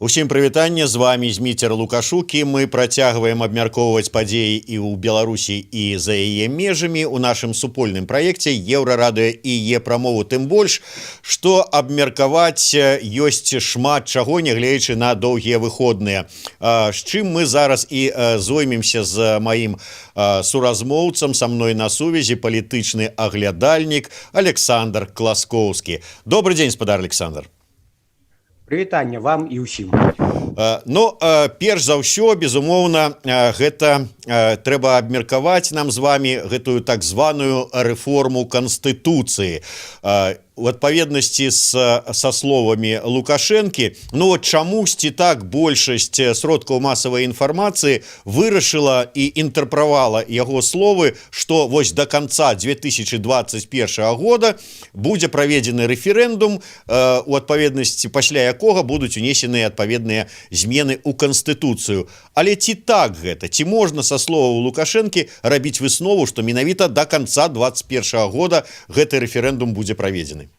Усім прывітанне, з вами Зміцер Лукашук, і мы працягваем абмяркоўваць падзеі і ў Беларусі, і за яе межамі ў нашым супольным праекце Еўрарадыё і Е-прамову, тым больш, што абмеркаваць ёсць шмат чаго, нягледзячы на доўгія выходныя. З чым мы зараз і зоймемся з маім суразмоўцам, са мной на сувязі палітычны аглядальнік Александр Класкоўскі. Добрый дзень, спадар Александр. Прывітанне вам і ўсім. Перш за ўсё, безумоўна, гэта трэба абмеркаваць нам з вами гэтую так званую рэформу Канстытуцыі. У адпаведнасці са словамі Лукашэнкі, чамусьці так большасць сродкаў масавай інфармацыі вырашыла і інтэрправала яго словы, што вось да канца 2021 года будзе праведзены рэферэндум, у адпаведнасці пасля якога будуць унесеныя адпаведныя змены ў Канстытуцыю. Але ці так гэта? Ці можна са словаў Лукашэнкі рабіць выснову, што менавіта да канца 2021 года гэты рэферэндум будзе праведзены?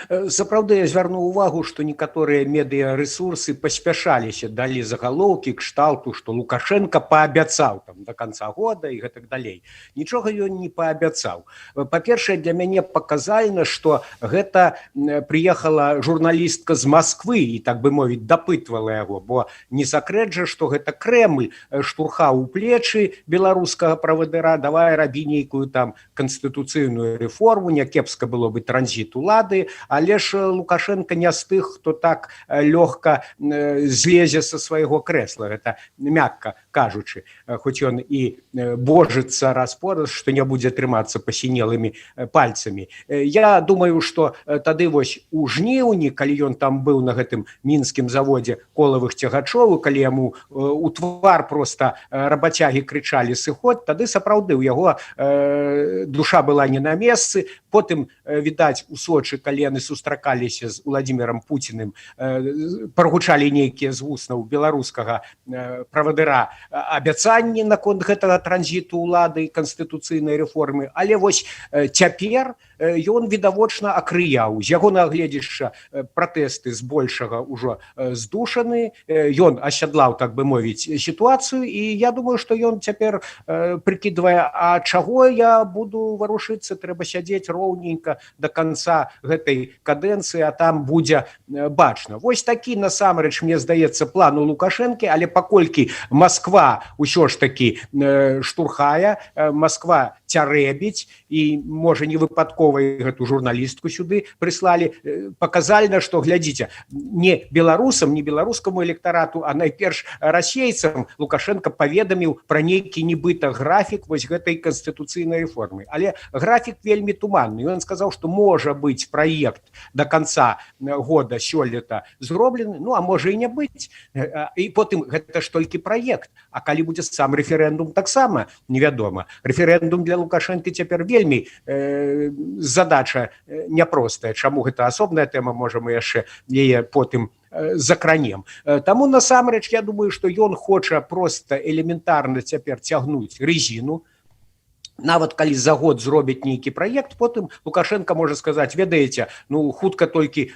Сапраўды я звярнуў увагу, што некаторыя медыярэсурсы паспяшаліся, далі загалоўкі кшталту, што Лукашенко паабяцаў там до конца года і гэтак далей. Нічога ён не паабяцаў. Па-першае, для мяне паказальна, што гэта прыехала журналістка з Масквы і, так бы мовіць, дапытвала яго, бо не сакрэт жа, што гэта Крэмль штурхаў у плечы беларускага правадыра, давай рабі нейкую там канстытуцыйную рэформу, някепска было бы транзіт улады. Але ж Лукашенко не з тых, хто так лёгка злезе са свайго крэсла, гэта мякка кажучы, хоць ён і божыцца раз-пораз, што не будзе трымацца пасінелымі пальцамі. Я думаю, што тады вось у жніўні, калі ён там быў на гэтым мінскім заводзе колавых цягачоў, калі яму у твар проста рабацягі крычалі сыход, тады сапраўды ў яго душа была не на месцы. Потым, відаць, у Сочы, калі яны сустракаліся з Владимиром Путиным, прогучалі нейкія з вуснаў беларускага правадыра абяцанні наконт гэтага транзіту ўлады і канстытуцыйнай рэформы. Але вось цяпер ён відавочна акрыяў. З яго нагледзішча пратэсты збольшага ўжо здушаны. Ён асядлаў, так бы мовіць, сітуацыю, і я думаю, што ён цяпер прыкідвае, а чаго я буду варушыцца, трэба сядзець роўненька до конца гэтай кадэнцыі, а там будзе бачна. Вось такі, насамрэч, мне здаецца, план у Лукашэнкі, але паколькі Масква ўсё ж такі штурхае, Масква цярэбіць, і, можа, не выпадкова гэту журналістку сюды прыслалі, паказальна, што, глядзіце, не беларусам, не беларускаму электарату, а найперш расейцам Лукашенко паведаміў пра нейкі нібыта графік вось гэтай канстытуцыйнай рэформы. Але графік вельмі туманны. Ён сказаў, што можа быць праект до конца года сёлета зроблены, а можа і не быць. І потым гэта ж толькі праект. А калі будзе сам рэферэндум, таксама невядома. Рэферэндум для Лукашэнкі цяпер вельмі задача няпростая. Чаму гэта асобная тэма, можа мы яшчэ яе потым закранем. Таму насамрэч я думаю, што ён хоча проста элементарна цяпер цягнуць рэзіну. Нават калі за год зробяць нейкі праект, потым Лукашенко можа сказаць, ведаеце, хутка толькі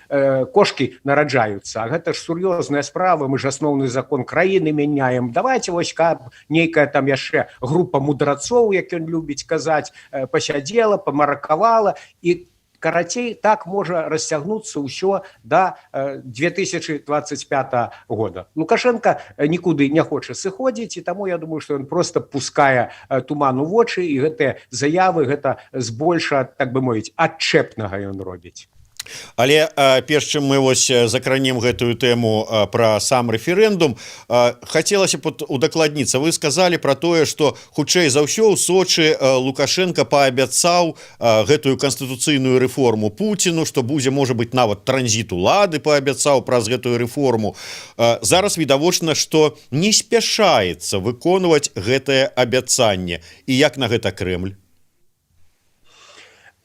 кошкі нараджаюцца, а гэта ж сур'ёзная справа, мы ж асноўны закон краіны мяняем. Давайте вось каб нейкая там яшчэ група мудрацоў, як ён любіць казаць, пасядзела, памаракавала, і карацей, так можа расцягнуцца ўсё да 2025 года. Лукашенко нікуды не хоча сыходзіць, і таму я думаю, што ён проста пускае туман у вочы, і гэтыя заявы, гэта збольша, так бы мовіць, адчэпнага ён робіць. Але перш чым мы вось закранем гэтую тэму пра сам рэферэндум, хацелася б удакладніцца. Вы сказалі пра тое, што хутчэй за ўсё ў Сочы Лукашенко паабяцаў гэтую канстытуцыйную рэформу Пуціну, што будзе, можа быць, нават транзіт улады паабяцаў праз гэтую рэформу. Зараз відавочна, што не спяшаецца выконваць гэтае абяцанне. І як на гэта Крэмль?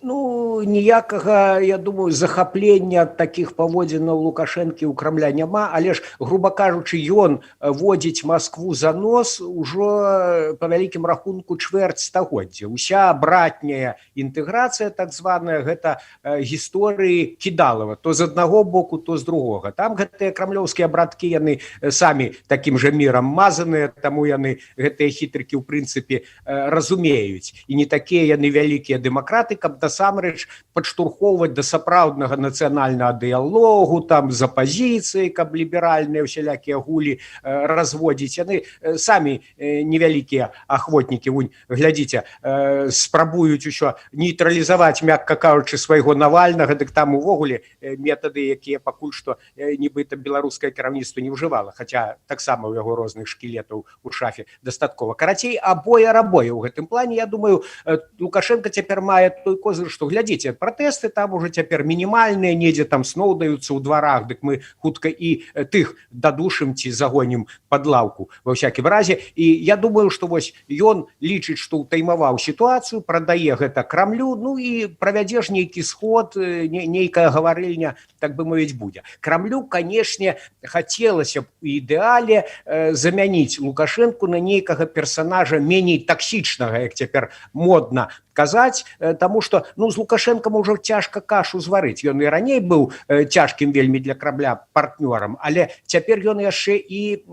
Ну, ніякага, я думаю, захаплення ад такіх паводзінаў Лукашэнкі ў Крамля няма, але ж, груба кажучы, ён водзіць Маскву за нос ужо па вялікім рахунку чвэрць стагоддзя. Уся братняя інтэграцыя, так званая, гэта гісторыі кідалава, то з аднаго боку, то з другога. Там гэтыя крамлёўскія браткі, яны самі такім жа мірам мазаныя, таму яны гэтыя хітрыкі, ў прынцыпе, разумеюць. І не такія яны вялікія дэмакраты, каб насамрэч падштурхоўваць да сапраўднага нацыянальнага дыялогу, там з апазіцыяй, каб ліберальныя ўсялякія гулі разводзіць. Яны самі невялікія ахвотнікі, вунь, глядзіце, спрабуюць усё нейтралізаваць, мякка кажучы, свайго Навальнага, дык там увогуле метады, якія пакуль што нібыта беларускае кіраўніцтва не ўжывала, хаця таксама ў яго розных шкілетаў у шафе дастаткова. Карацей, абое-рабое ў гэтым плане. Я думаю, Лукашенко цяпер мае той козыр, што, глядзіце, пратэсты там уже цяпер мінімальныя, недзе там сноўдаюцца ў дварах, дык мы хутка і тых дадушым ці загонім пад лаўку ва ўсякім разе. І я думаю, што вось ён лічыць, што ўтаймаваў сітуацыю, прадае гэта Крамлю, ну і правядзеш нейкі сход, нейкая гаварыльня, так бы мовіць, будзе. Крамлю, канешне, хацелася б у ідэале замяніць Лукашэнку на нейкага персанажа меней таксічнага, як цяпер модна казаць, таму што, ну, з Лукашэнкам ужо цяжка кашу зварыць. Ён і раней быў цяжкім вельмі для Крамля партнёрам, але цяпер ён яшчэ і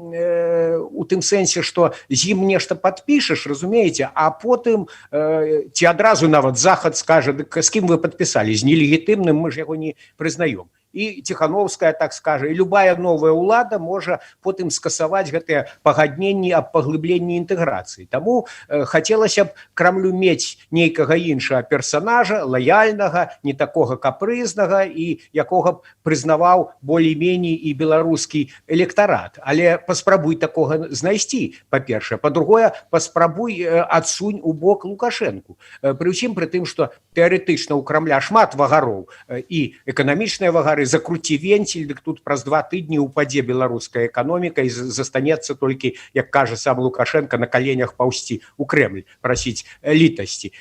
у тым сэнсе, што з ім нешта падпішаш, разумееце, а потым ці адразу нават Захад скажа, дык з кім вы падпісалі, з нелегітымным, мы ж яго не прызнаём. І Ціхановская так скажа, і любая новая ўлада можа потым скасаваць гэтыя пагадненні аб паглыбленні інтэграцыі. Таму хацелася б Крамлю мець нейкага іншага персанажа, лаяльнага, не такога капрызнага і якога б прызнаваў болей-меней і беларускі электарат. Але паспрабуй такога знайсці, па-першае. Па-другое, паспрабуй адсунь у бок Лукашэнку. Пры ўсім пры тым, што тэарэтычна ў Крамля шмат вагароў і эканамічныя вагары, закруці венціль, дык тут праз 2 тыдні упадзе беларуская эканоміка і застанецца толькі, як кажа сам Лукашенко, на каленях паўсці ў Крэмль, прасіць літасці.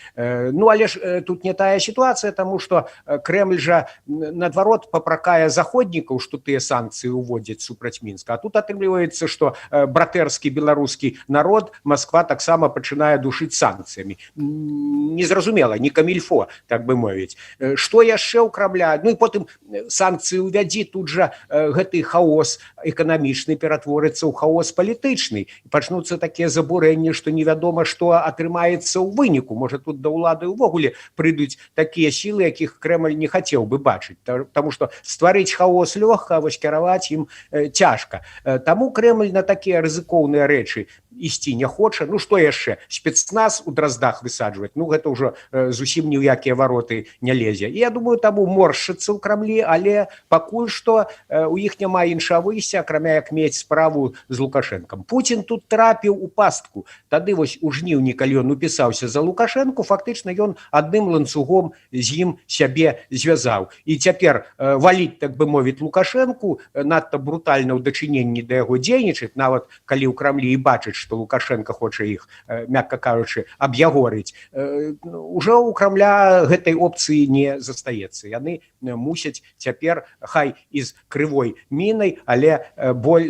Ну, але ж тут не тая сітуацыя, таму што Крэмль жа, наадварот, папракае заходнікаў, што тыя санкцыі ўводзяць супраць Мінска. А тут атрымліваецца, што братэрскі беларускі народ Масква таксама пачынае душыць санкцыямі. Незразумела, не камільфо, так бы мовіць. Што яшчэ ў Крамля? Ну і потым санкцыі ўвядзі, тут жа гэты хаос эканамічны ператворыцца ў хаос палітычны. Пачнуцца такія забурэнні, што невядома, што атрымаецца ў выніку. Можа, тут да ўлады ўвогуле прыйдуць такія сілы, якіх Крэмль не хацеў бы бачыць. Таму што стварыць хаос лёгка, а вось кіраваць ім цяжка. Таму Крэмль на такія рызыкоўныя рэчы ісці не хоча. Ну, што яшчэ? Спецназ у Драздах высаджваць? Ну, гэта ўжо зусім ні ў якія вароты не лезе. І я думаю, таму моршчыцца ў Крамлі, але пакуль што у іх няма іншага выйсця, акрамя як мець справу з Лукашэнкам. Пуцін тут трапіў у пастку. Тады вось у жніўні, калі ён упісаўся за Лукашэнку, фактычна ён адным ланцугом з ім сябе звязаў. І цяпер валіць, так бы мовіць, Лукашэнку, надта брутальна ў дачыненні да яго дзейнічаць, нават калі ў Крамлі і бачаць, што Лукашенко хоча іх, мякка кажучы, аб'ягорыць. Ужо ў Крамля гэтай опцыі не застаецца. Яны мусяць цяпер, хай і з крывой мінай, але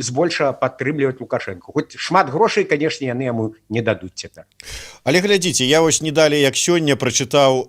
збольшага падтрымліваць Лукашенко. Хоць шмат грошай, канешне, яны яму не дадуць цяпер. Але глядзіце, я вось не далей, як сёння прачытаў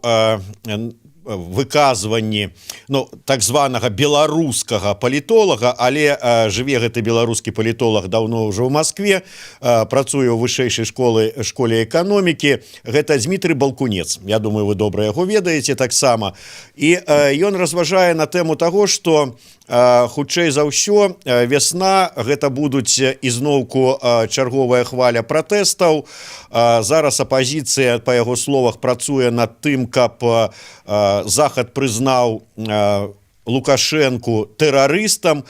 выказванні, ну, так званага беларускага палітолага, але жыве гэты беларускі палітолог даўно ўжо ў Маскве, працуе ў вышэйшай школе эканомікі. Гэта Дмітрый Балкунец. Я думаю, вы добра яго ведаеце таксама. І ён разважае на тэму таго, што хутчэй за ўсё вясна гэта будуць ізноўку чарговая хваля пратэстаў. Зараз апазіцыя, па яго словах, працуе над тым, каб Захад прызнаў Лукашэнку тэрарыстам.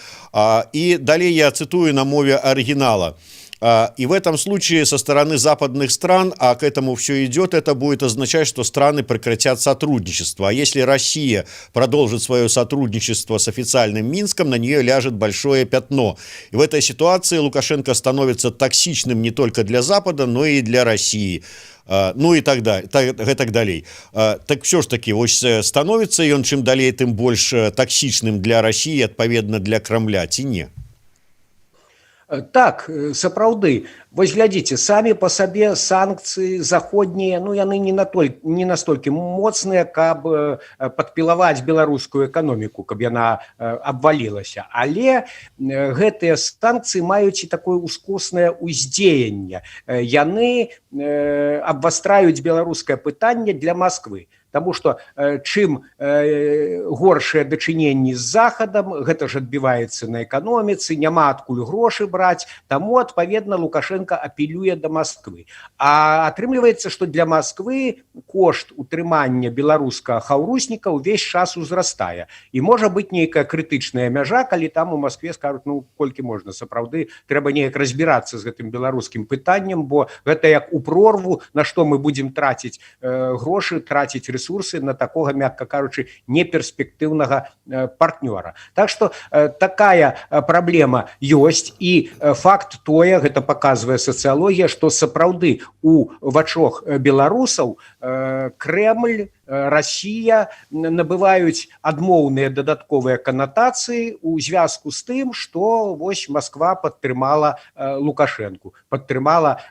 І далей я цытую на мове арыгінала. И в этом случае со стороны западных стран, а к этому все идет, это будет означать, что страны прекратят сотрудничество. А если Россия продолжит свое сотрудничество с официальным Минском, на нее ляжет большое пятно. И в этой ситуации Лукашенко становится токсичным не только для Запада, но и для России. Ну і так далей. Так все ж таки, ось становіцца ён чым далей, тым больш таксічным для России, адпаведна для Кремля, ці не? Так, сапраўды. Вось глядзіце, самі па сабе санкцыі заходнія, ну яны не настолькі моцныя, каб падпілаваць беларускую эканоміку, каб яна абвалілася. Але гэтыя санкцыі маюць і такое ускоснае ўздзеянне. Яны абвастраюць беларускае пытанне для Масквы. Таму што чым горшыя дачыненні з захадам, гэта ж адбіваецца на эканоміцы, няма адкуль грошы браць, таму адпаведна Лукашенко апелюе да Масквы. А атрымліваецца, што для Масквы кошт утрымання беларускага хаўрусніка ўвесь час узрастае. І можа быць нейкая крытычная мяжа, калі там у Маскве скажуць, ну колькі можна, сапраўды трэба неяк разбірацца з гэтым беларускім пытаннем, бо гэта як у прорву, на што мы будзем траціць грошы, траціць ресурсы на такого, мягко кажучи, неперспективного партнера. Так что такая проблема есть, и факт тое, это показывает социология, что сапраўды у вачох беларусаў Кремль, Россия набываюць адмоўныя дадатковыя канатацыі у звязку з тым, што вось Москва падтрымала Лукашенко, падтрымала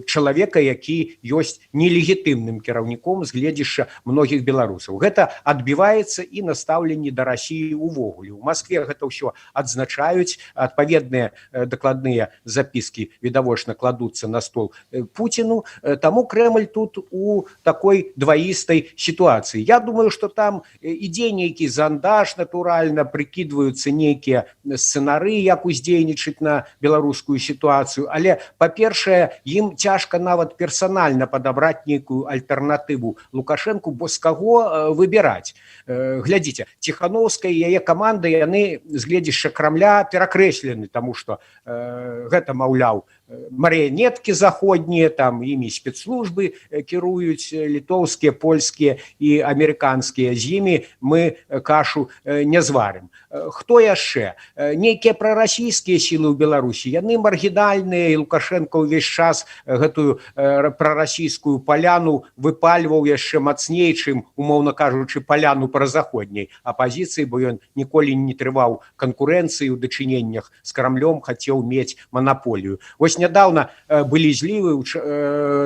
чалавека, які ёсць нелегітымным кіраўніком з гледзяшча многіх беларусаў. Гэта адбіваецца і на стаўленні да России увогуле. У Москве гэта ўсё адзначаюць, адпаведныя дакладныя запіскі відавочна кладуцца на стол Путіну, таму Кремль тут у такой дваістай ситуации. Я думаю, что там ідзе нейкі зандаж, натуральна, прикидываются нейкія сцэнары, як уздзейнічаць на беларускую ситуацию. Але, па-першае, ім цяжка нават персанальна падабраць нейкую альтэрнатыву Лукашенку, бо з каго выбіраць. Глядзіце, Ціхановская і яе каманда, яны з гледзяшча Крамля перакрэслены, таму што гэта, маўляў, марыянеткі заходнія, там імі спецслужбы кіруюць, літоўскія, польскія і амерыканскія, з імі мы кашу не зварым. Хто яшчэ? Нейкія прарасійскія сілы ў Беларусі, яны маргінальныя, і Лукашенко ўвесь час гэтую прарасійскую паляну выпальваў яшчэ мацней, чым, умоўна кажучы, паляну празаходняй апазіцыі, бо ён ніколі не трываў канкурэнцыі ў дачыненнях з Крамлём, хацеў мець манаполію. Вось нядаўна былі злівы,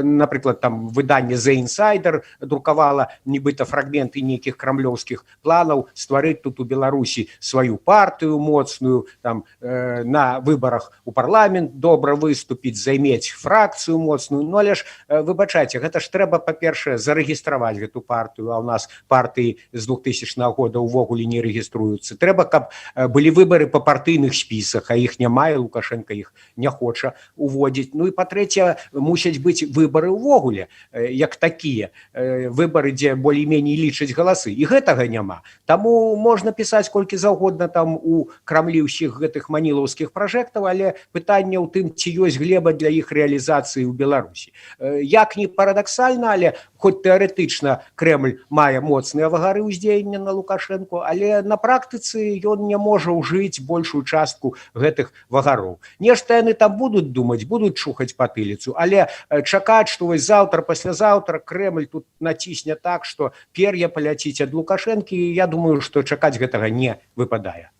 напрыклад, там выданне The Insider друкавала нібыта фрагменты нейкіх крамлёўскіх планаў стварыць тут у Беларусі сваю партыю моцную, там на выбарах у парламент добра выступіць, займець фракцыю моцную. Ну але ж, выбачайце, гэта ж трэба, па-першае, зарэгістраваць гэту партыю, а ў нас партыі з 2000 года ўвогуле не рэгіструюцца. Трэба, каб былі выбары па партыйных спісах, а іх няма, і Лукашенко іх не хоча уводзіць. Ну і па-трэцяе, мусяць быць выбары ўвогуле, як такія выбары, дзе болей-меней лічаць галасы. І гэтага няма. Таму можна пісаць колькі заўгодна там у Крамлі ўсіх гэтых манілаўскіх пражэктаў, але пытанне ў тым, ці ёсць глеба для іх рэалізацыі ў Беларусі. Як ні парадаксальна, але хоць тэарэтычна Кремль мае моцныя вагары ўздзеяння на Лукашенко, але на практыцы ён не можа ўжыць большую частку гэтых вагароў. Нешта яны там будуць думаць, будуць чухаць патыліцу, але чакаць, што вось заўтра, паслязаўтра Кремль тут націсне так, што пер'я паляціць ад Лукашэнкі, і я думаю, што чакаць гэтага не выпадае.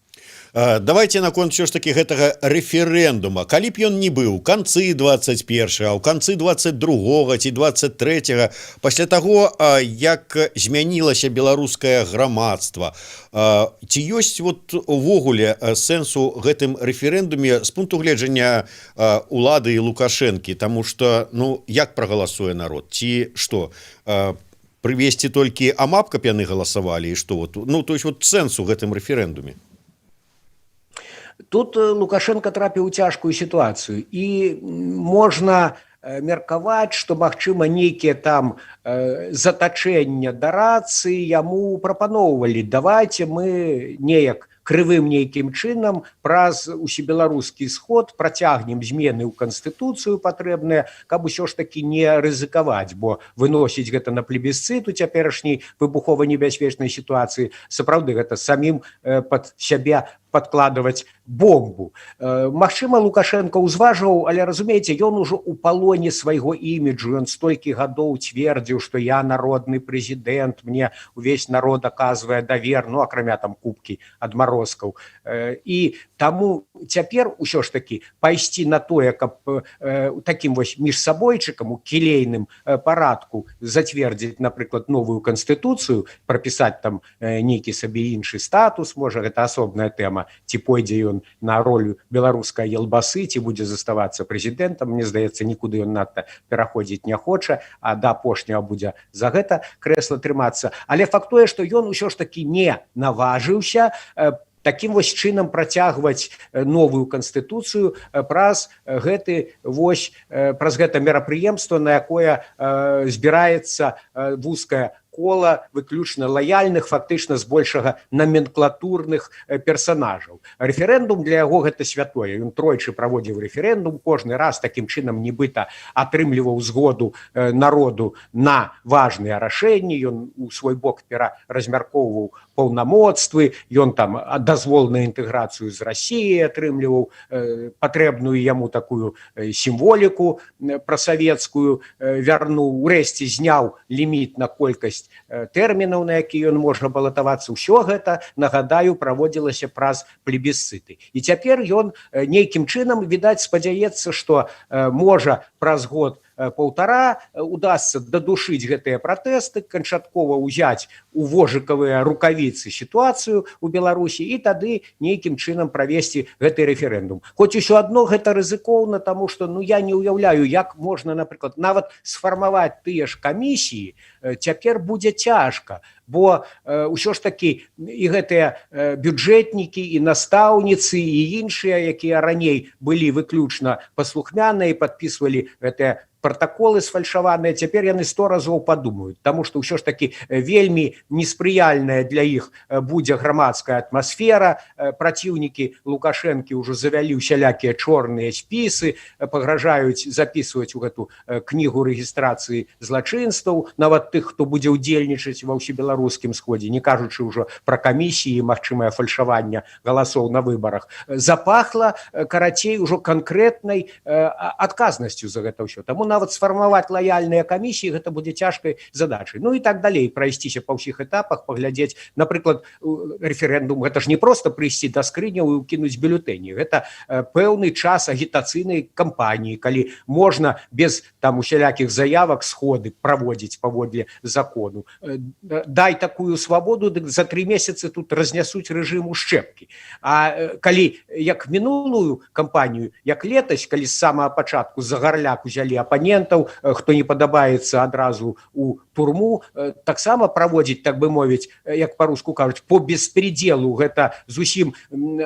Давайте наконт все ж таки гэтага рэферэндума. Калі б ён не быў канцы 21, а ў канцы 22 ці 23, пасля таго, як змянілася беларускае грамадства, ці ёсць вот увогуле сэнсу гэтым рэферэндуме з пункту гледжання улады і Лукашэнкі, таму што, ну, як прагаласуе народ, ці што, прывесці толькі амап, каб яны галасавалі, і што, ну, то есть вот сэнсу гэтым рэферэндуме? Тут Лукашенко трапіў у цяжкую сітуацыю, і можна меркаваць, што, магчыма, нейкія там затачэння да рацыі яму прапаноўвалі. Давайте мы неяк крывым нейкім чынам праз усебеларускі сход працягнем змены ў канстытуцыю патрэбныя, каб усё ж такі не рызыкаваць, бо выносіць гэта на плебісцыт у цяперашняй выбухова-небяспечнай сітуацыі сапраўды гэта самім пад сябе падкладваць бомбу. Магчыма, Лукашенко ўзважваў, але разумееце, ён ужо ў палоне свайго іміджу, ён столькі гадоў цвердзіў, што я народны прэзідэнт, мне увесь народ аказвае давер, ну акрамя там кубкі адмарозкаў. І таму цяпер усё ж такі пайсці на тое, каб такім вось міжсабойчыкам у кілейным парадку зацвердзіць, напрыклад, новую канстытуцыю, прапісаць там нейкі сабе іншы статус, можа гэта асобная тэма, ці пойдзе ён на ролю беларускай елбасы, ці будзе заставацца прэзідэнтам. Мне здаецца, нікуды ён надта пераходзіць не хоча, а да апошняга будзе за гэта крэсла трымацца. Але факт тое, што ён усё ж такі не наважыўся такім вось чынам працягваць новую канстытуцыю праз гэта мерапрыемства, на якое збіраецца вузкая кола выключна лаяльных, фактычна збольшага номенклатурных персанажаў. Рэферэндум для яго гэта святое. Ён тройчы праводзіў рэферэндум, кожны раз такім чынам нібыта атрымліваў згоду народу на важныя рашэнні, ён у свой бок пераразмяркоўваў паўнамоцтвы, ён там дазвол на інтэграцыю з Расіяй атрымліваў патрэбную яму такую сімволіку прасавецкую, вярнуў, урэшце зняў ліміт на колькасць тэрмінаў, на які ён можа балатавацца. Усё гэта, нагадаю, праводзілася праз плебісцыты. І цяпер ён нейкім чынам, відаць, спадзяецца, што можа праз год паўтара удасца дадушыць гэтыя пратэсты, канчаткова ўзяць у вожыкавыя рукавіцы сітуацыю ў Беларусі і тады нейкім чынам правесці гэты рэферэндум. Хоць усё адно гэта рызыкоўна, таму што я не ўяўляю, як можна, напрыклад, нават сфармаваць тыя ж камісіі цяпер будзе цяжка, бо ўсё ж такі і гэтыя бюджэтнікі, і настаўніцы, і іншыя, якія раней былі выключна паслухмяныя і падпісвалі гэтыя протоколы сфальшаваныя, цяпер яны 100 разоў падумаюць, таму што ўсё ж такі вельмі неспрыяльная для іх будзе грамадская атмасфера. Праціўнікі Лукашэнкі ўжо завялі ўсялякія чорныя спісы, пагражаюць запісваць у гэту кнігу рэгістрацыі злачынстваў нават тых, хто будзе ўдзельнічаць ва ўсебеларускім сходзе, не кажучы ўжо пра камісіі, магчымае фальшаванне галасоў на выбарах. Запахла, карацей, ужо канкрэтнай адказнасцю за гэта ўсё. Таму нават сфармаваць лаяльныя камісіі гэта будзе цяжкай задачай. Ну і так далей, прайсціся па ўсіх этапах, паглядзець, напрыклад, рэферэндум, гэта ж не проста прыйсці да скрыняў і ўкінуць бюлетэні. Гэта пэўны час агітацыйнай кампаніі, калі можна без там усялякіх заявак сходы праводзіць паводле закону. Дай такую свабоду, дык за 3 месяцы тут разнясуць рэжым ушчэпкі. А калі як мінулую кампанію, як летась, калі з самага пачатку за гарляк узялі апанентаў, хто не падабаецца адразу у турму, таксама праводзіць, так бы мовіць, як па-руску кажуць, по беспределу, гэта зусім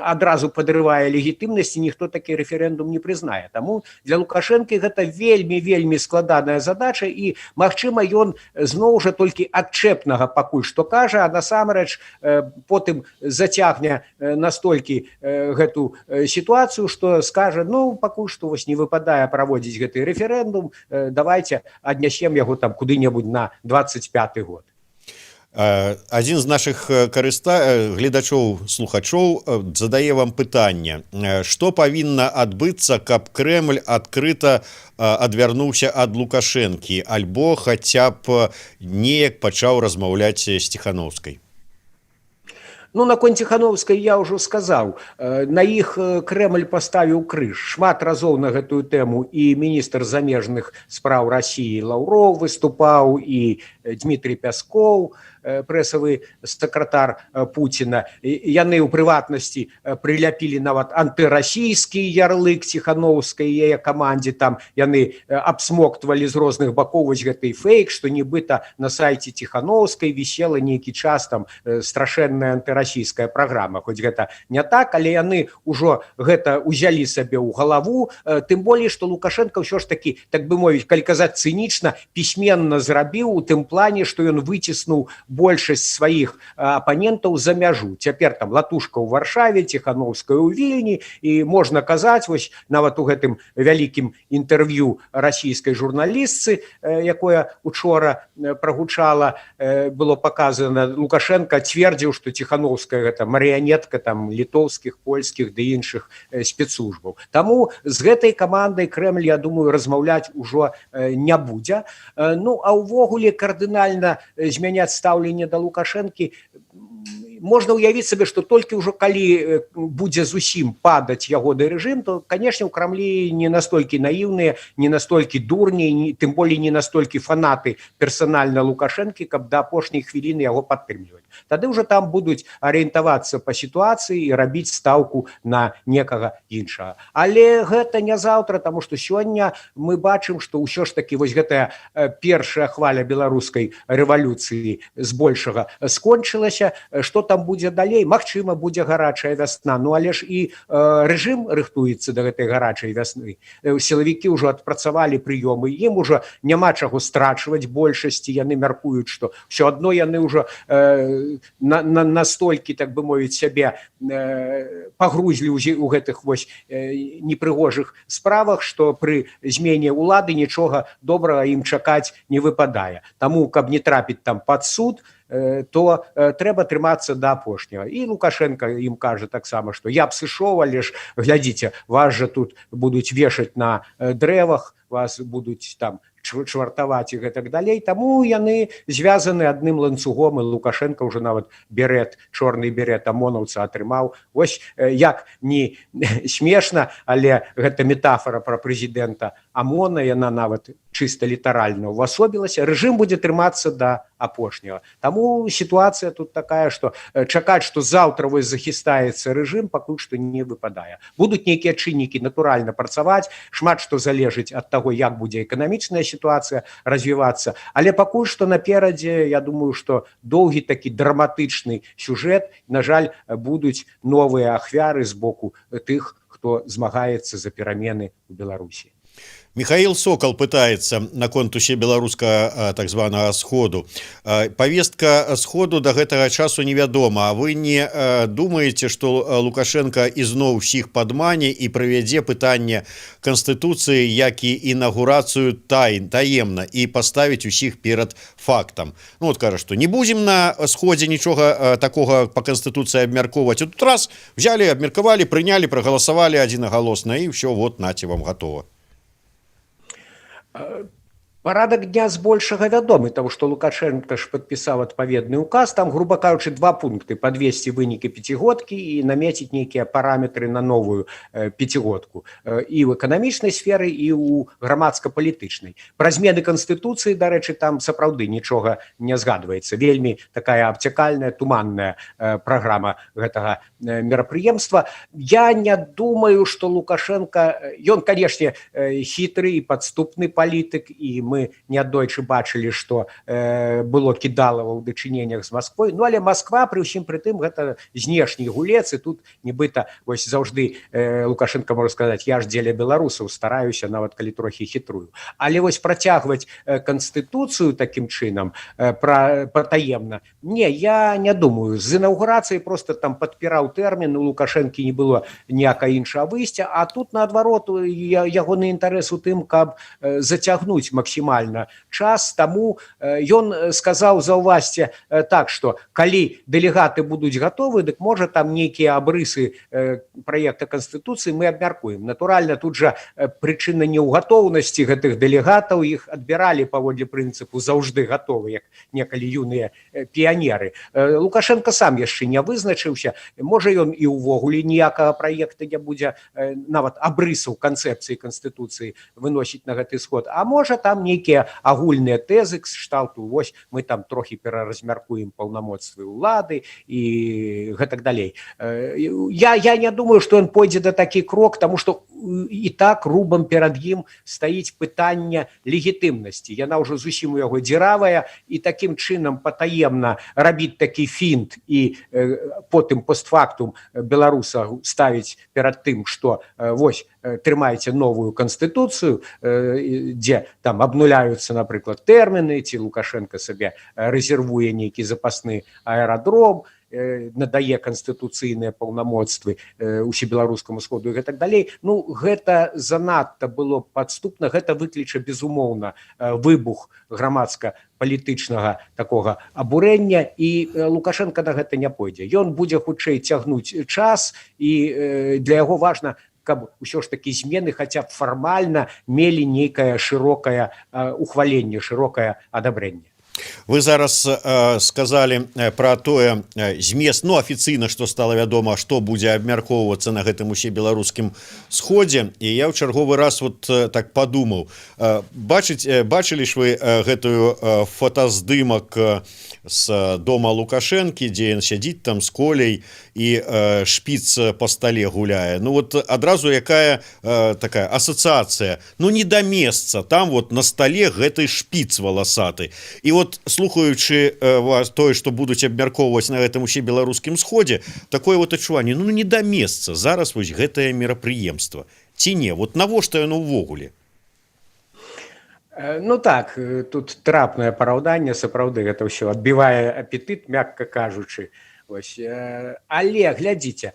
адразу падрывае легітымнасць, і ніхто такі рэферэндум не прызнае. Таму для Лукашэнкі гэта вельмі складаная задача, і магчыма, ён зноў жа толькі адчэпнага пакуль што кажа, а насамрэч потым зацягне настолькі гэту сітуацыю, што скажа, ну пакуль што вось не выпадае праводзіць гэты рэферэндум, давайте аднясем яго там куды-небудзь на 25-й год. Адзін з нашых гледачоў, слухачоў задае вам пытанне, што павінна адбыцца, каб Крэмль адкрыта адвярнуўся ад Лукашэнкі, альбо хаця б неяк пачаў размаўляць з Ціхановскай? Ну, наконт Ціхановскай я ўжо сказаў. На іх Крэмль паставіў крыж. Шмат разоў на гэтую тэму і міністр замежных спраў Расіі Лаўроў выступаў, і Дмітрий Пяскоў, прэсавы сакратар Пуціна. Яны ў прыватнасці прыляпілі нават антырасійскі ярлык Ціхановскай і яе камандзе. Там яны абсмоктвалі з розных бакоў вось гэты фейк, што нібыта на сайце Ціхановскай вісела нейкі час там страшэнная антырасійская праграма. Хоць гэта не так, але яны ўжо гэта ўзялі сабе ў галаву, тым болей, што Лукашенко ўсё ж такі, так бы мовіць, калі казаць цынічна, пісьменна зрабіў у тым плане, што ён выціснуў большасць сваіх апанентаў за мяжу. Цяпер там Латушка ў Варшаве, Ціхановская ў Вільні, і можна казаць, вось нават у гэтым вялікім інтэрв'ю расійскай журналістцы, якое учора прагучала, было показана, Лукашенко цвердзіў, што Ціхановская гэта марыянетка там літоўскіх, польскіх ды іншых спецслужбаў. Таму з гэтай камандай Крэмль, я думаю, размаўляць ужо не будзе. Ну, а ўвогуле кардынальна змяняць стаўленне да Лукашэнкі можна ўявіць сабе, што толькі ўжо калі будзе зусім падаць ягоны рэжым, то, канешне, у Крамлі не настолькі наіўныя, не настолькі дурні, тым болей не настолькі фанаты персанальна Лукашэнкі, каб да апошняй хвіліны яго падтрымліваць. Тады ўжо там будуць арыентавацца па сітуацыі і рабіць стаўку на некага іншага. Але гэта не заўтра, таму што сёння мы бачым, што ўсё ж такі вось гэтая першая хваля беларускай рэвалюцыі збольшага скончылася. Што там будзе далей? Магчыма, будзе гарачая вясна, ну але ж і рэжым рыхтуецца да гэтай гарачай вясны. Сілавікі ўжо адпрацавалі прыёмы, ім ужо няма чаго страчваць большасці, яны мяркуюць, што ўсё адно яны ўжо настолькі, так бы мовіць, сябе пагрузілі ў гэтых вось непрыгожых справах, што пры змене ўлады нічога добрага ім чакаць не выпадае. Таму, каб не трапіць там пад суд, то трэба трымацца да апошняга. І Лукашенко ім кажа таксама, што я б сышоў, але ж, глядзіце, вас жа тут будуць вешаць на дрэвах, вас будуць там чвартаваць і гэтак далей. Таму яны звязаны адным ланцугом, і Лукашенко ўжо нават берет, чорны берет амонаўца атрымаў. Вось як не смешна, але гэта метафора пра прэзідэнта АМОНа, яна нават чыста літаральна увасобілася. Рэжым будзе трымацца да апошняга. Таму сітуацыя тут такая, што чакаць, што заўтра вось захістаецца рэжым, пакуль што не выпадае. Будуць нейкія чыннікі натуральна працаваць, шмат што залежыць ад таго, як будзе эканамічная сітуацыя развівацца. Але пакуль што наперадзе, я думаю, што доўгі такі драматычны сюжэт, на жаль, будуць новыя ахвяры з боку тых, хто змагаецца за перамены ў Беларусі. Михаил Сокол пытается наконт усе беларускага так званага сходу. Повестка сходу до гэтага часу невядома. А вы не думаеце, што Лукашенко ізноў усіх падмане і правядзе пытанне Канстытуцыі, як і інаўгурацыю таемна і паставіць усіх перад фактам? Ну вот кажа, што не будзем на сходзе нічога такога па Канстытуцыі абмяркоўваць. Тут раз взяли, абмеркавалі, прынялі, прагаласавалі адзінагалосна, і ўсё, вот, наце вам гатова. Парадак дня збольшага вядомы, таму што Лукашенко ж падпісаў адпаведны ўказ, там, груба кажучы, 2 пункты: падвесці вынікі пяцігодкі і намеціць нейкія параметры на новую пяцігодку і ў эканамічнай сферы, і ў грамадска-палітычнай. Пра змены Канстытуцыі, дарэчы, там сапраўды нічога не згадваецца. Вельмі такая абцякальная, туманная праграма гэтага мерапрыемства. Я не думаю, што Лукашенко, ён, канешне, хітры і падступны палітык, і мы неаднойчы бачылі, што было кідалава ў дачыненнях з Масквой. Ну, але Масква, пры ўсім пры тым, гэта знешні гулец, і тут нібыта вось заўжды Лукашенко можа сказаць: я ж дзеля беларусаў стараюся, нават калі трохі хітрую. Але вось працягваць Канстытуцыю такім чынам патаемна, не, я не думаю. З інаўгурацыяй проста там падпіраў тэрмін, у Лукашэнкі не было ніякага іншага выйсця, а тут, наадварот, ягоны інтарэс у тым, каб зацягнуць максімальна час. Таму ён сказаў, заўважце, так, што калі дэлегаты будуць гатовы, дык можа там нейкія абрысы праекта Канстытуцыі мы абмяркуем. Натуральна, тут жа прычына не ў гатоўнасці гэтых дэлегатаў, іх адбіралі паводле прынцыпу заўжды гатовы, як некалі юныя піянеры. Лукашенко сам яшчэ не вызначыўся, можа ён і ўвогуле ніякага праекта не будзе, нават абрысаў канцэпцыі Канстытуцыі выносіць на гэты сход, а можа там нейкія агульныя тэзы кшталту, вось мы там трохі пераразмяркуем паўнамоцтвы ўлады і гэтак далей. Я не думаю, што ён пойдзе да такі крок, таму што і так рубам перад ім стаіць пытанне легітымнасці. Яна ўжо зусім у яго дзіравая, і такім чынам патаемна рабіць такі фінт і потым постфактум беларуса ставіць перад тым, што вось трымаеце новую Канстытуцыю, дзе там абнуляюцца, напрыклад, тэрміны, ці Лукашенко сабе рэзервуе нейкі запасны аэрадром, надае канстытуцыйныя паўнамоцтвы усебеларускаму сходу і гэтак далей. Ну, гэта занадта было падступна, гэта выкліча, безумоўна, выбух грамадска-палітычнага такога абурэння, і Лукашенко на гэта не пойдзе. Ён будзе хутчэй цягнуць час, і для яго важна, каб усё ж такі змены хаця б фармальна мелі нейкае шырокае ухваленне, шырокае адабрэнне. Вы зараз сказалі пра тое змест, ну, афіцыйна, што стала вядома, што будзе абмяркоўвацца на гэтым усебеларускім сходзе. І я ў чарговы раз вот так падумаў. Бачылі ж вы гэтую фотаздымак з дома Лукашэнкі, дзе ён сядзіць там з Коляй і шпіц па стале гуляе. Ну вот адразу якая такая асацыяцыя. Ну, не да месца, там вот на стале гэты шпіц валасаты. І вот слухаючы вас тое, што будуць абмяркоўваць на гэтым усебеларускім сходзе, такое вот адчуванне, ну не да месца зараз вось гэтае мерапрыемства. Ці не? Вот навошта яно ўвогуле? Ну так, тут трапнае параўнанне, сапраўды гэта ўсё адбівае апетыт, мякка кажучы. Але глядзіце,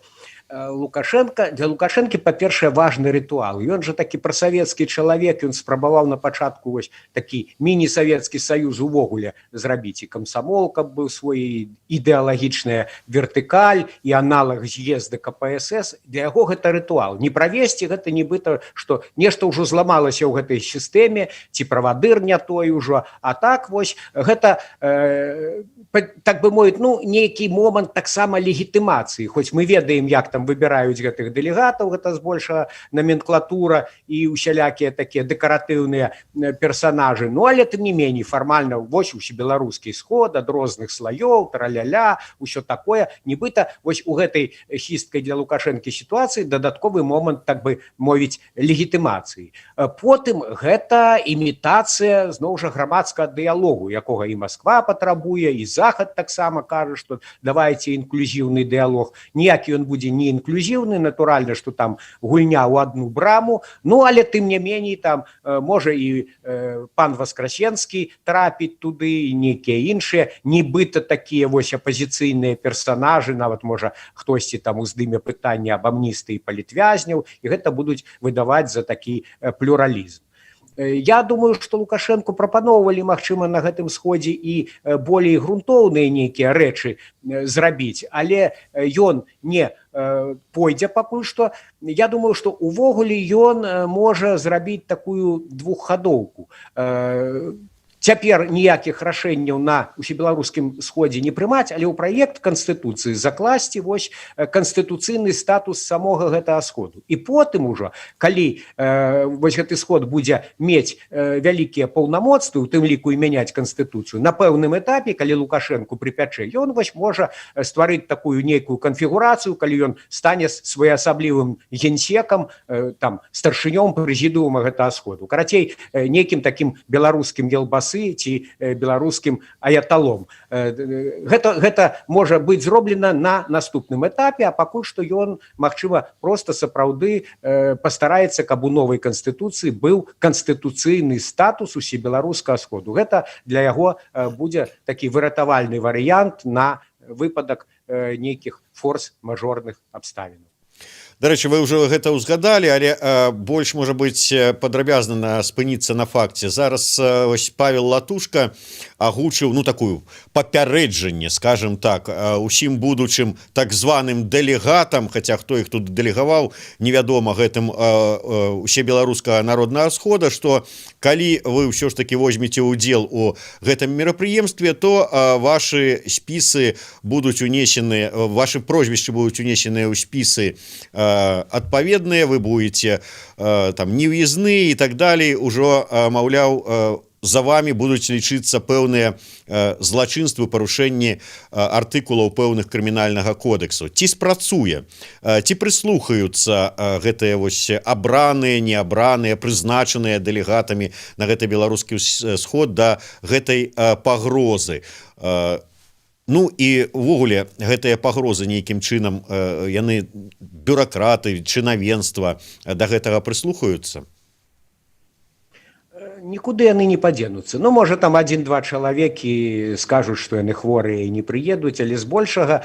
для Лукашэнкі, па-першае, важны рытуал. Ён жа такі прасавецкі чалавек, ён спрабаваў на пачатку такі міні-савецкі саюз увогуле зрабіць, і камсамол, каб быў свой ідэалагічная вертыкаль і аналаг з'езда КПСС. Для яго гэта рытуал. Не правесці гэта нібыта, што нешта ўжо зламалася ў гэтай сістэме, ці правадыр не той ужо, а так вось гэта, так бы мовіць, ну, нейкі момант таксама легітымацыі, хоць мы ведаем, як там выбіраюць гэтых дэлегатаў, гэта збольшага номенклатура і усялякія такія дэкаратыўныя персанажы. Ну, але тым не меней, фармальна вось усебеларускі сход ад розных слаёў, траля-ля, усё такое, нібыта вось у гэтай хісткай для Лукашэнкі сітуацыі дадатковы момант, так бы мовіць, легітымацыі. Потым гэта імітацыя, зноў жа, грамадскага дыялогу, якога і Масква патрабуе, і Захад таксама кажа, што давайце інклюзіўны дыялог. Ніякі ён будзе не інклюзіўны, натуральна, што там гульня ў адну браму, ну, але тым не меней там можа і пан Васкрасенскі трапіць туды, і нейкія іншыя, нібыта такія вось апазіцыйныя персанажы, нават можа хтосьці там уздыме пытанне аб амністыі палітвязняў, і гэта будуць выдаваць за такі плюралізм. Я думаю, што Лукашэнку прапаноўвалі, магчыма, на гэтым сходзе і болей грунтоўныя нейкія рэчы зрабіць, але ён не пойдзе пакуль што. Я думаю, што увогуле ён можа зрабіць такую двуххадоўку. Цяпер ніякіх рашэнняў на усебеларускім сходзе не прымаць, але ў праект канстытуцыі закласці вось канстытуцыйны статус самога гэтага сходу. І потым ужо, калі вось гэты сход будзе мець вялікія паўнамоцтвы, у тым ліку і мяняць канстытуцыю, на пэўным этапе, калі Лукашэнку прыпячэ, ён вось можа стварыць такую нейкую канфігурацыю, калі ён стане своеасаблівым генсекам, там, старшынём прэзідыума гэтага сходу. Карацей, нейкім такім беларускім елбасом ці беларускім аяталом. Гэта можа быць зроблена на наступным этапе, а пакуль што ён, магчыма, проста сапраўды пастараецца, каб у новай канстытуцыі быў канстытуцыйны статус усебеларускага сходу. Гэта для яго будзе такі выратавальны варыянт на выпадак нейкіх форс-мажорных абставінаў. Дарэчы, вы ўжо гэта ўзгадалі, але больш, можа быць, падрабязна спыніцца на факце. Зараз ось Павел Латушка агучыў, ну, такую папярэджанне, скажем так, усім будучым так званым дэлегатам, хаця хто іх тут дэлегаваў, невядома, гэтым усебеларускага народнага схода, што калі вы ўсё ж таки возьмеце ўдзел у гэтым мерапрыемстве, то вашы спісы будуць унесены, вашы прозвішчы будуць унесеныя ў спісы адпаведныя, вы будете там нев'язны і так далей, ужо, маўляў, за вами будуць лічыцца пэўныя злачынствы, парушэнні артыкулаў пэўных крымінальнага кодексу. Ці спрацуе, ці прыслухаюцца гэтыя вось абраныя, неабраныя, прызначаныя дэлегатамі на гэты беларускі сход да гэтай пагрозы. Ну і ўвогуле гэтыя пагрозы нейкім чынам, яны, бюракраты, чынавенства, да гэтага прыслухаюцца? Нікуды яны не падзенуцца. Ну, можа, там адзін-два чалавекі скажуць, што яны хворыя і не прыедуць, але збольшага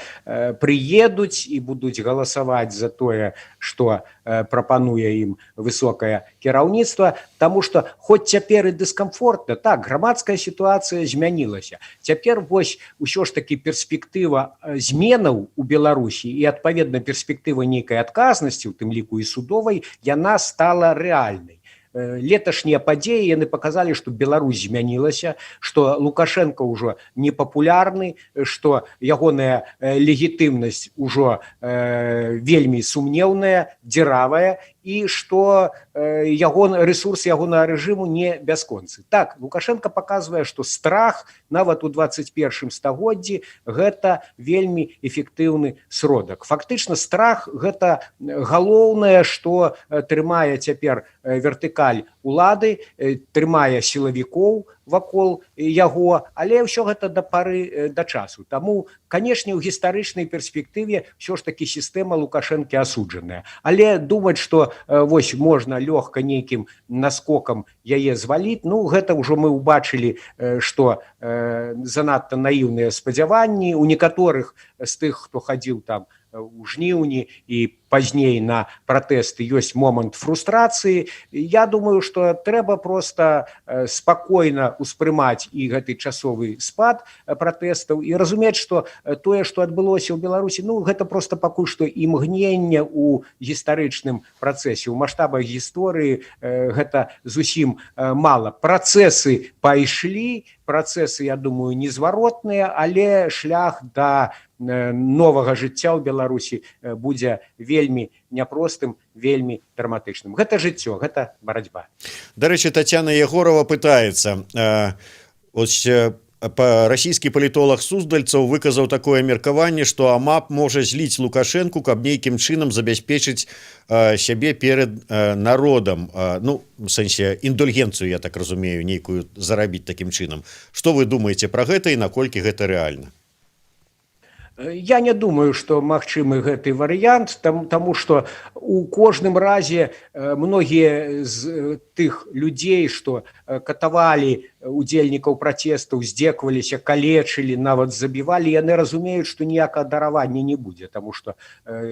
прыедуць і будуць галасаваць за тое, што прапануе ім высокае кіраўніцтва, таму што хоць цяпер і дыскамфортна, так, грамадская сітуацыя змянілася. Цяпер вось усё ж такі перспектыва зменаў у Беларусі і адпаведна перспектыва нейкай адказнасці, у тым ліку і судовай, яна стала рэальнай. Леташнія падзеі яны паказалі, што Беларусь змянілася, што Лукашенко ўжо не папулярны, што ягоная легітымнасць ужо вельмі сумнеўная, дзіравая, і што рэсурс ягонага рэжыму не бясконцы. Так, Лукашенко паказвае, што страх нават у 21 стагоддзі гэта вельмі эфектыўны сродак. Фактычна страх гэта галоўнае, што трымае цяпер вертыкаль улады, трымае сілавікоў вакол яго, але ўсё гэта да пары да часу. Таму, канешне, у гістарычнай перспектыве ўсё ж такі сістэма Лукашэнкі асуджаная. Але думаць, што вось можна лёгка нейкім наскокам яе зваліць, ну гэта ўжо мы ўбачылі, што занадта наіўныя спадзяванні. У некаторых з тых, хто хадзіў там у жніўні і пазней на пратэсты, ёсць момант фрустрацыі. Я думаю, што трэба проста спакойна ўспрымаць і гэты часовы спад пратэстаў і разумець, што тое, што адбылося ў Беларусі, ну гэта проста пакуль што імгненне ў гістарычным працэсе. У маштабах гісторыі гэта зусім мала. Працэсы пайшлі, працэсы, я думаю, незваротныя, але шлях да новага жыцця ў Беларусі будзе вельмі няпростым, вельмі драматычным. Гэта жыццё, гэта барацьба. Дарэчы, Тацяна Егорова пытаецца, расійскі палітолог Суздальцаў выказаў такое меркаванне, што АМАП можа зліць Лукашэнку, каб нейкім чынам забяспечыць сябе перад народам. Ну, в сэнсе, індульгенцыю, я так разумею, нейкую зарабіць такім чынам. Што вы думаеце пра гэта і наколькі гэта рэальна? Я не думаю, што магчымы гэты варыянт, таму што у кожным разе многія з тых людзей, што катавалі удзельнікаў пратэстаў, здзекаваліся, калечылі, нават забівалі, яны разумеюць, што ніякага даравання не будзе, таму што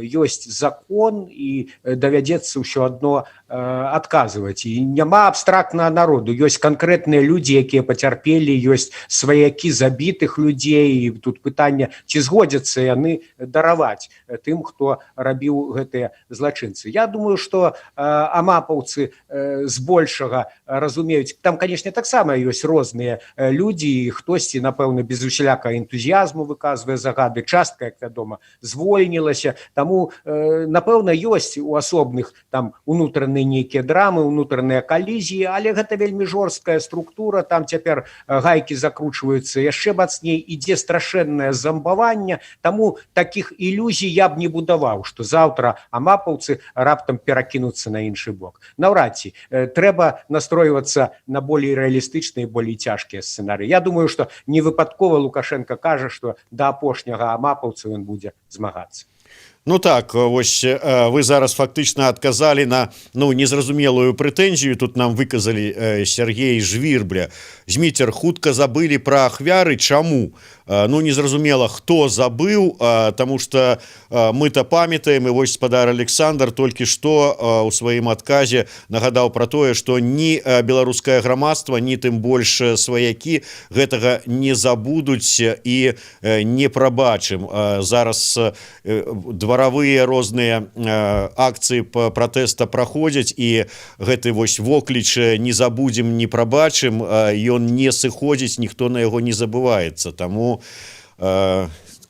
ёсць закон і давядзецца ўсё адно адказваць. І няма абстрактнага народу, ёсць канкрэтныя людзі, якія пацярпелі, ёсць сваякі забітых людзей, і тут пытанне, ці згодзяцца яны дараваць тым, хто рабіў гэтыя злачынцы. Я думаю, што амапаўцы збольшага разумеюць, там, канешне, таксама ёсць розныя людзі, хтосьці, напэўна, без усялякага энтузіязму выказвае загады, частка, як вядома, звольнілася, таму, напэўна, ёсць у асобных там унутраныя нейкія драмы, унутраныя калізіі, але гэта вельмі жорсткая структура, там цяпер гайкі закручваюцца яшчэ мацней, ідзе страшэннае замбаванне, таму такіх ілюзій я б не будаваў, што заўтра амапаўцы раптам перакінуцца на іншы бок. Наўрад ці, трэба настройвацца на болей рэалістычныя, болей цяжкія сцэнарыі. Я думаю, што не выпадкова Лукашенко кажа, што да апошняга амапаўцаў ён будзе змагацца. Ну так, вось вы зараз фактычна адказалі на незразумелую прэтэнзію, тут нам выказалі Сергей Жвірбля. Зміцер, хутка забылі пра ахвяры, чаму? Ну, незразумела, хто забыў, таму што мы-то памятаем, і вось спадар Александр толькі што ў сваім адказе нагадаў пра тое, што ні беларускае грамадства, ні тым больш сваякі гэтага не забудуць і не прабачым. Зараз дваравыя розныя акцыі пратэста праходзяць, і гэты вось вокліч «не забудзем, не прабачым», ён не сыходзіць, ніхто на яго не забываецца. Таму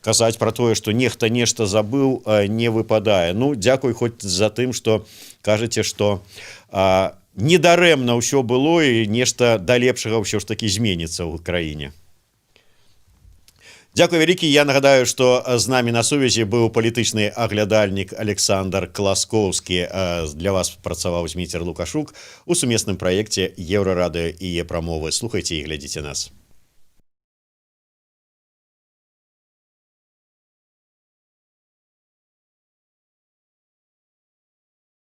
казаць пра тое, што нехта нешта забыў, не выпадае. Ну, дзякуй хоць за тым, што кажаце, што недарэмна ўсё было і нешта да лепшага ўсё ж такі зменіцца ў краіне. Дзякуй вялікі. Я нагадаю, што з намі на сувязі быў палітычны аглядальнік Александр Класкоўскі. Для вас працаваў Зміцер Лукашук у сумесным праекце Еўрарадыё і Е-прамовы. Слухайце і глядзіце нас.